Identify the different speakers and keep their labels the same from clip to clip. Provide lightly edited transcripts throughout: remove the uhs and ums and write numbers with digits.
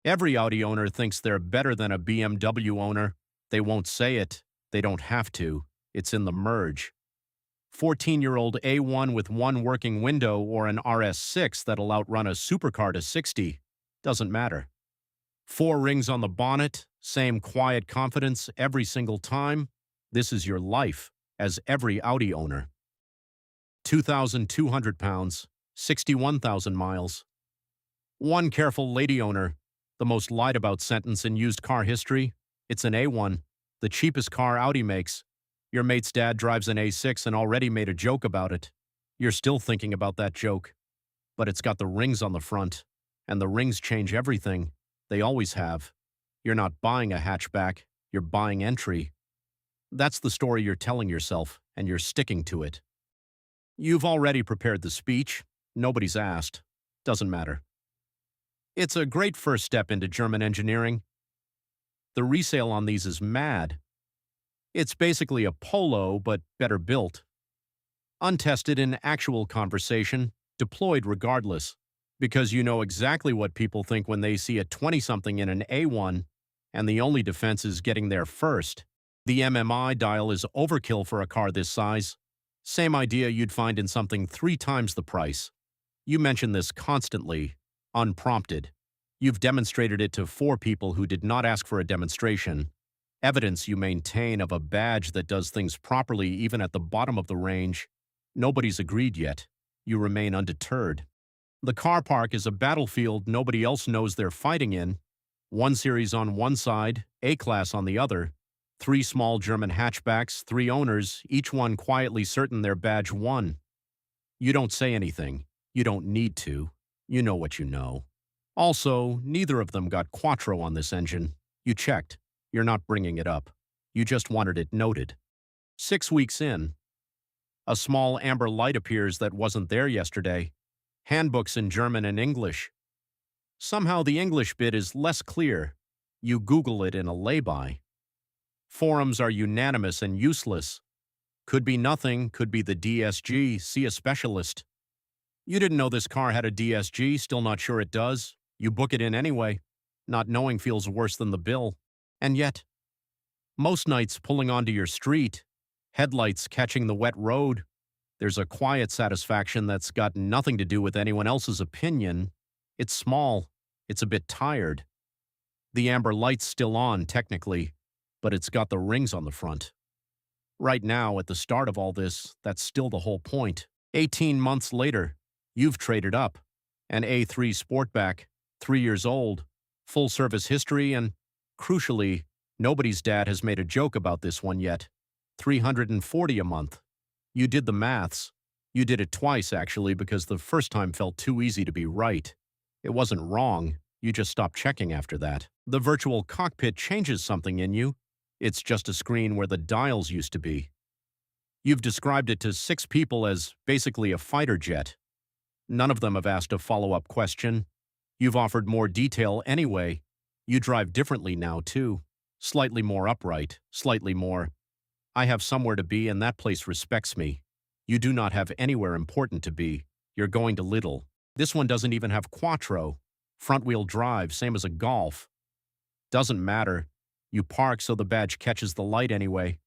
Speaker 1: Every Audi owner thinks they're better than a BMW owner. They won't say it. They don't have to. It's in the merge. 14-year-old A1 with one working window or an RS6 that'll outrun a supercar to 60. Doesn't matter. Four rings on the bonnet, same quiet confidence every single time. This is your life as every Audi owner. 2,200 pounds, 61,000 miles. One careful lady owner, the most lied about sentence in used car history. It's an A1, the cheapest car Audi makes. Your mate's dad drives an A6 and already made a joke about it. You're still thinking about that joke. But it's got the rings on the front, and the rings change everything. They always have. You're not buying a hatchback, you're buying entry. That's the story you're telling yourself, and you're sticking to it. You've already prepared the speech. Nobody's asked. Doesn't matter. It's a great first step into German engineering. The resale on these is mad. It's basically a Polo, but better built. Untested in actual conversation, deployed regardless, because you know exactly what people think when they see a 20-something in an A1, and the only defense is getting there first. The MMI dial is overkill for a car this size. Same idea you'd find in something 3 times the price. You mention this constantly, unprompted. You've demonstrated it to 4 people who did not ask for a demonstration. Evidence you maintain of a badge that does things properly even at the bottom of the range. Nobody's agreed yet. You remain undeterred. The car park is a battlefield nobody else knows they're fighting in. 1 Series on one side, A-Class on the other. 3 small German hatchbacks, 3 owners, each one quietly certain their badge won. You don't say anything. You don't need to. You know what you know. Also, neither of them got Quattro on this engine. You checked. You're not bringing it up. You just wanted it noted. 6 weeks in, a small amber light appears that wasn't there yesterday. Handbooks in German and English. Somehow the English bit is less clear. You Google it in a lay-by. Forums are unanimous and useless. Could be nothing, could be the DSG, see a specialist. You didn't know this car had a DSG, still not sure it does. You book it in anyway. Not knowing feels worse than the bill. And yet, most nights pulling onto your street, headlights catching the wet road, there's a quiet satisfaction that's got nothing to do with anyone else's opinion. It's small. It's a bit tired. The amber light's still on, technically, but it's got the rings on the front. Right now, at the start of all this, that's still the whole point. 18 months later, you've traded up. An A3 Sportback, 3 years old, full service history, and, crucially, nobody's dad has made a joke about this one yet. $340 a month. You did the maths. You did it twice, actually, because the first time felt too easy to be right. It wasn't wrong. You just stopped checking after that. The virtual cockpit changes something in you. It's just a screen where the dials used to be. You've described it to 6 people as basically a fighter jet. None of them have asked a follow-up question. You've offered more detail anyway. You drive differently now, too. Slightly more upright, slightly more. I have somewhere to be and that place respects me. You do not have anywhere important to be. You're going to little. This one doesn't even have Quattro. Front-wheel drive, same as a Golf. Doesn't matter. You park so the badge catches the light anyway.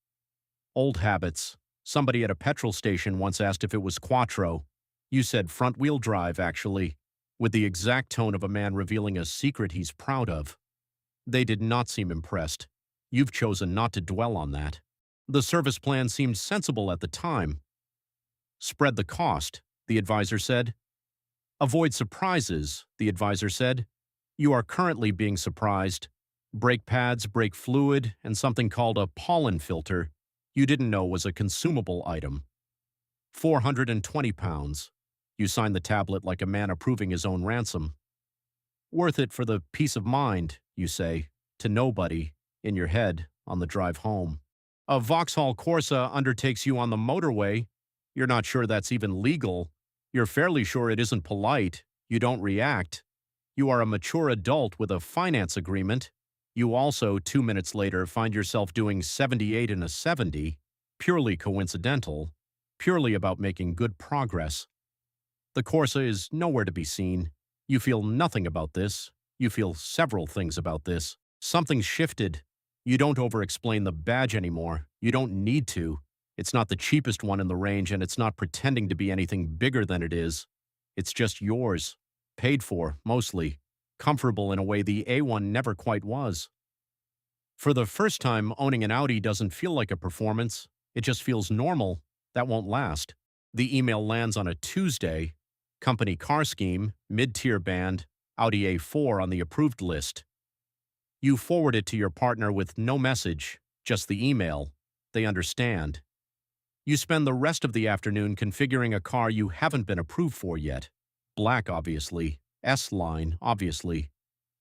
Speaker 1: Old habits. Somebody at a petrol station once asked if it was Quattro. You said front-wheel drive, actually, with the exact tone of a man revealing a secret he's proud of. They did not seem impressed. You've chosen not to dwell on that. The service plan seemed sensible at the time. Spread the cost, the advisor said. Avoid surprises, the advisor said. You are currently being surprised. Brake pads, brake fluid, and something called a pollen filter you didn't know was a consumable item. 420 pounds. You signed the tablet like a man approving his own ransom. Worth it for the peace of mind, you say, to nobody, in your head, on the drive home. A Vauxhall Corsa undertakes you on the motorway. You're not sure that's even legal. You're fairly sure it isn't polite. You don't react. You are a mature adult with a finance agreement. You also, 2 minutes later, find yourself doing 78 in a 70, purely coincidental, purely about making good progress. The Corsa is nowhere to be seen. You feel nothing about this. You feel several things about this. Something's shifted. You don't over-explain the badge anymore. You don't need to. It's not the cheapest one in the range, and it's not pretending to be anything bigger than it is. It's just yours. Paid for, mostly. Comfortable in a way the A1 never quite was. For the first time, owning an Audi doesn't feel like a performance. It just feels normal. That won't last. The email lands on a Tuesday. Company car scheme, mid-tier band, Audi A4 on the approved list. You forward it to your partner with no message, just the email. They understand. You spend the rest of the afternoon configuring a car you haven't been approved for yet. Black, obviously. S-line, obviously.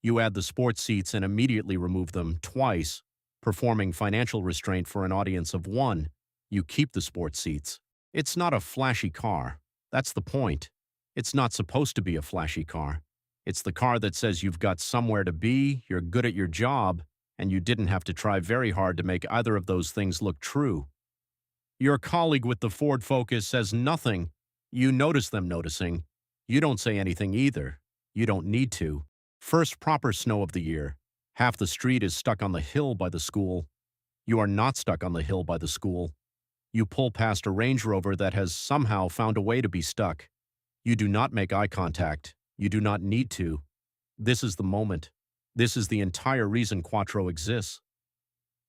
Speaker 1: You add the sports seats and immediately remove them twice, performing financial restraint for an audience of one. You keep the sports seats. It's not a flashy car. That's the point. It's not supposed to be a flashy car. It's the car that says you've got somewhere to be, you're good at your job, and you didn't have to try very hard to make either of those things look true. Your colleague with the Ford Focus says nothing. You notice them noticing. You don't say anything either. You don't need to. First proper snow of the year. Half the street is stuck on the hill by the school. You are not stuck on the hill by the school. You pull past a Range Rover that has somehow found a way to be stuck. You do not make eye contact. You do not need to. This is the moment. This is the entire reason Quattro exists.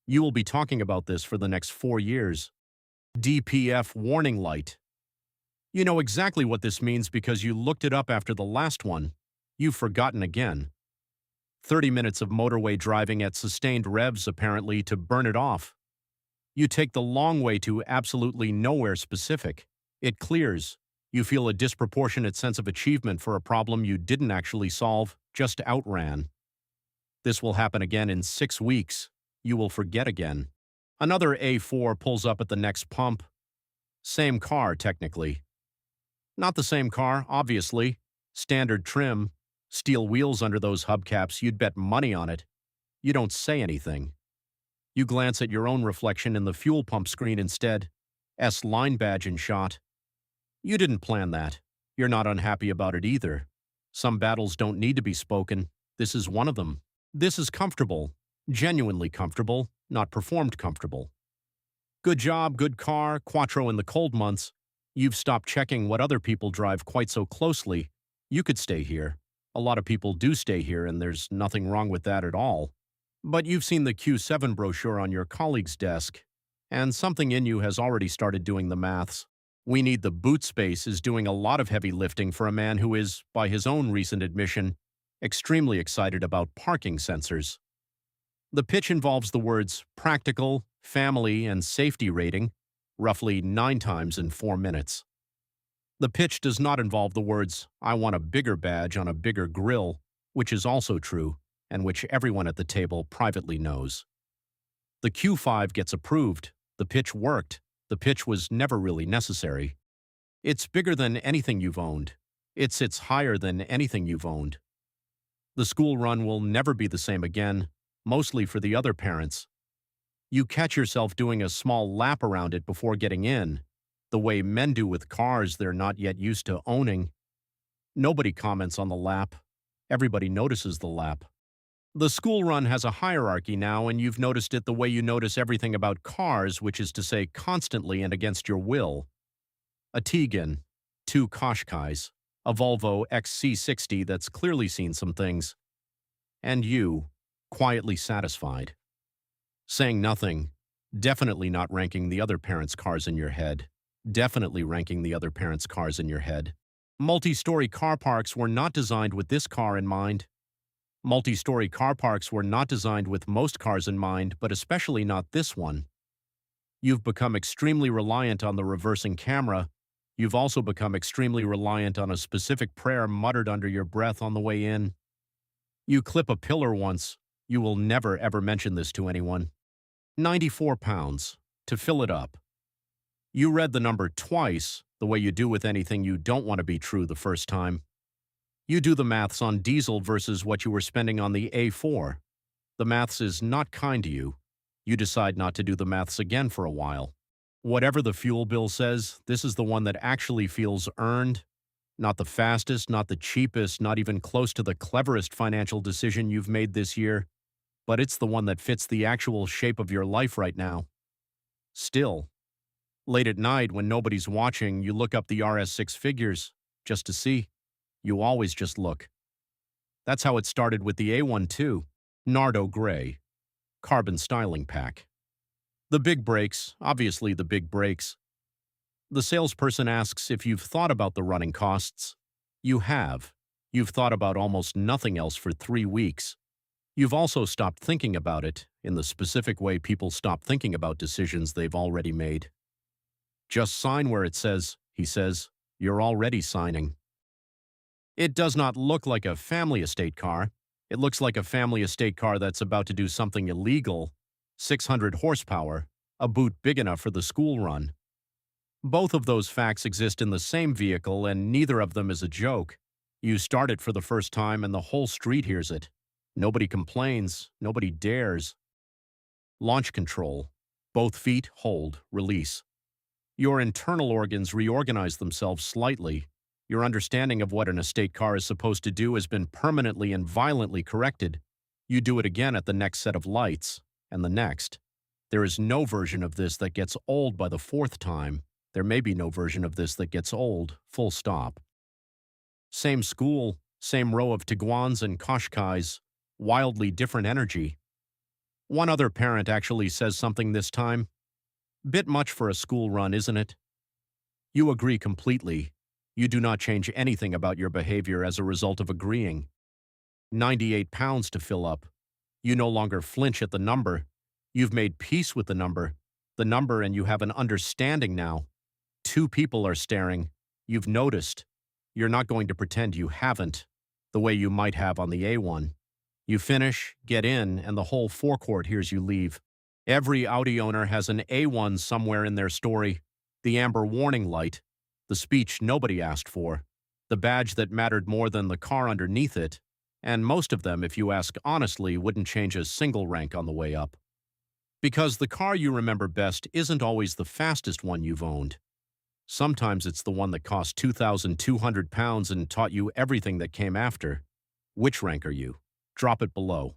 Speaker 1: You will be talking about this for the next 4 years. DPF warning light. You know exactly what this means because you looked it up after the last one. You've forgotten again. 30 minutes of motorway driving at sustained revs, apparently, to burn it off. You take the long way to absolutely nowhere specific. It clears. You feel a disproportionate sense of achievement for a problem you didn't actually solve, just outran. This will happen again in 6 weeks. You will forget again. Another A4 pulls up at the next pump. Same car, technically. Not the same car, obviously. Standard trim. Steel wheels under those hubcaps, you'd bet money on it. You don't say anything. You glance at your own reflection in the fuel pump screen instead. S-line badge in shot. You didn't plan that. You're not unhappy about it either. Some battles don't need to be spoken. This is one of them. This is comfortable. Genuinely comfortable, not performed comfortable. Good job, good car, Quattro in the cold months. You've stopped checking what other people drive quite so closely. You could stay here. A lot of people do stay here, and there's nothing wrong with that at all. But you've seen the Q7 brochure on your colleague's desk, and something in you has already started doing the maths. We Need the Boot Space is doing a lot of heavy lifting for a man who is, by his own recent admission, extremely excited about parking sensors. The pitch involves the words practical, family, and safety rating, roughly 9 times in 4 minutes. The pitch does not involve the words, I want a bigger badge on a bigger grill, which is also true, and which everyone at the table privately knows. The Q5 gets approved. The pitch worked. The pitch was never really necessary. It's bigger than anything you've owned. It sits higher than anything you've owned. The school run will never be the same again, mostly for the other parents. You catch yourself doing a small lap around it before getting in, the way men do with cars they're not yet used to owning. Nobody comments on the lap. Everybody notices the lap. The school run has a hierarchy now, and you've noticed it the way you notice everything about cars, which is to say constantly and against your will. A Tegan, 2 Qashqais, a Volvo XC60 that's clearly seen some things. And you, quietly satisfied. Saying nothing, definitely not ranking the other parents' cars in your head. Definitely ranking the other parents' cars in your head. Multi-story car parks were not designed with this car in mind. Multi-story car parks were not designed with most cars in mind, but especially not this one. You've become extremely reliant on the reversing camera. You've also become extremely reliant on a specific prayer muttered under your breath on the way in. You clip a pillar once. You will never ever mention this to anyone. 94 pounds. To fill it up. You read the number twice, the way you do with anything you don't want to be true the first time. You do the maths on diesel versus what you were spending on the A4. The maths is not kind to you. You decide not to do the maths again for a while. Whatever the fuel bill says, this is the one that actually feels earned. Not the fastest, not the cheapest, not even close to the cleverest financial decision you've made this year, but it's the one that fits the actual shape of your life right now. Still, late at night when nobody's watching, you look up the RS6 figures just to see. You always just look. That's how it started with the A1 too. Nardo Gray. Carbon styling pack. The big brakes, obviously the big brakes. The salesperson asks if you've thought about the running costs. You have. You've thought about almost nothing else for 3 weeks. You've also stopped thinking about it in the specific way people stop thinking about decisions they've already made. Just sign where it says, he says, you're already signing. It does not look like a family estate car. It looks like a family estate car that's about to do something illegal. 600 horsepower, a boot big enough for the school run. Both of those facts exist in the same vehicle, and neither of them is a joke. You start it for the first time and the whole street hears it. Nobody complains, nobody dares. Launch control. Both feet hold, release. Your internal organs reorganize themselves slightly. Your understanding of what an estate car is supposed to do has been permanently and violently corrected. You do it again at the next set of lights, and the next. There is no version of this that gets old by the 4th time. There may be no version of this that gets old, full stop. Same school, same row of Tiguans and Qashqais, wildly different energy. One other parent actually says something this time. Bit much for a school run, isn't it? You agree completely. You do not change anything about your behavior as a result of agreeing. 98 pounds to fill up. You no longer flinch at the number. You've made peace with the number, and you have an understanding now. 2 people are staring. You've noticed. You're not going to pretend you haven't, the way you might have on the A1. You finish, get in, and the whole forecourt hears you leave. Every Audi owner has an A1 somewhere in their story. The amber warning light, the speech nobody asked for, the badge that mattered more than the car underneath it, and most of them, if you ask honestly, wouldn't change a single rank on the way up. Because the car you remember best isn't always the fastest one you've owned. Sometimes it's the one that cost 2,200 pounds and taught you everything that came after. Which rank are you? Drop it below.